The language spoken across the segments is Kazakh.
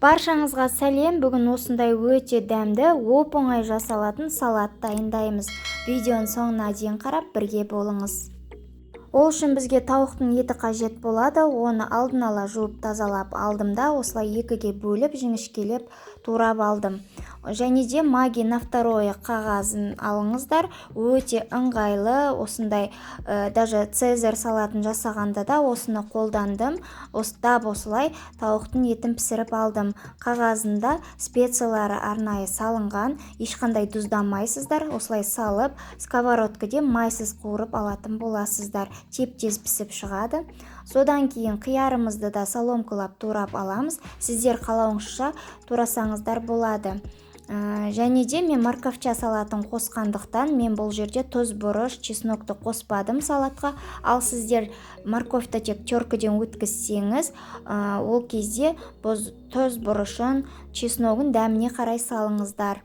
Баршаңызға сәлем. Бүгін осындай өте дәмді, оп-оңай жасалатын салат дайындаймыз. Видеоның соңына дейін қарап бірге болыңыз. Ол үшін бізге тауықтың еті қажет болады. Оны алдын ала жуып тазалап алдым да осылай екіге бөліп жіңішкелеп турап алдым. Және де Maggi на второе қағазын алыңыздар. Өте ыңғайлы, осындай даже Цезарь салатын жасағанда да осыны қолдандым. Осылай тауықтың етін пісіріп алдым. Қағазында специялары арнайы салынған, ешқандай тұздамайсыздар. Осылай салып, сковородкаде майсыз қуырып алатын боласыздар. Теп-тез пісіп шығады. Содан кейін қиярымызды да соломкалап турап аламыз. Сіздер қалауыңызша турасаңыздар болады. Және де мен морковча салатын қосқандықтан мен бұл жерде тұз, бұрыш, чеснокты қоспадым салатқа. Ал сіздер морковьті тек теркіден өткізсеңіз, ол кезде тұз, бұрышын, чесногын дәміне қарай салыңыздар.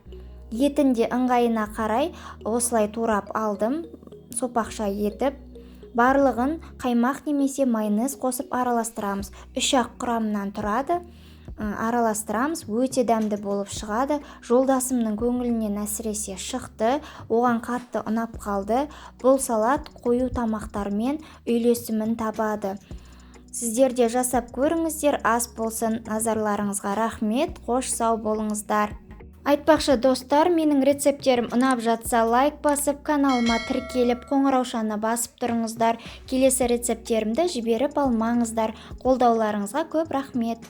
Етінде ыңғайына қарай осылай турап алдым, сопақша етіп. Барлығын қаймақ немесе майонез қосып араластырамыз. 3-ақ құрамынан тұрады. Араластырамыз, өте дәмді болып шығады. Жолдасымның көңілінен әсіресе шықты, оған қатты ұнап қалды. Бұл салат қою тамақтармен үйлесімін табады. Сіздер де жасап көріңіздер. Ас болсын. Назарларыңызға рахмет. Қош сау болыңыздар. Айтпақшы достар, менің рецепттерім ұнап жатса лайк басып, каналыма тіркеліп, қоңыраушаны басып тұрыңыздар. Келесі рецепттерімді жіберіп алмаңыздар. Қолдауларыңызға көп рахмет.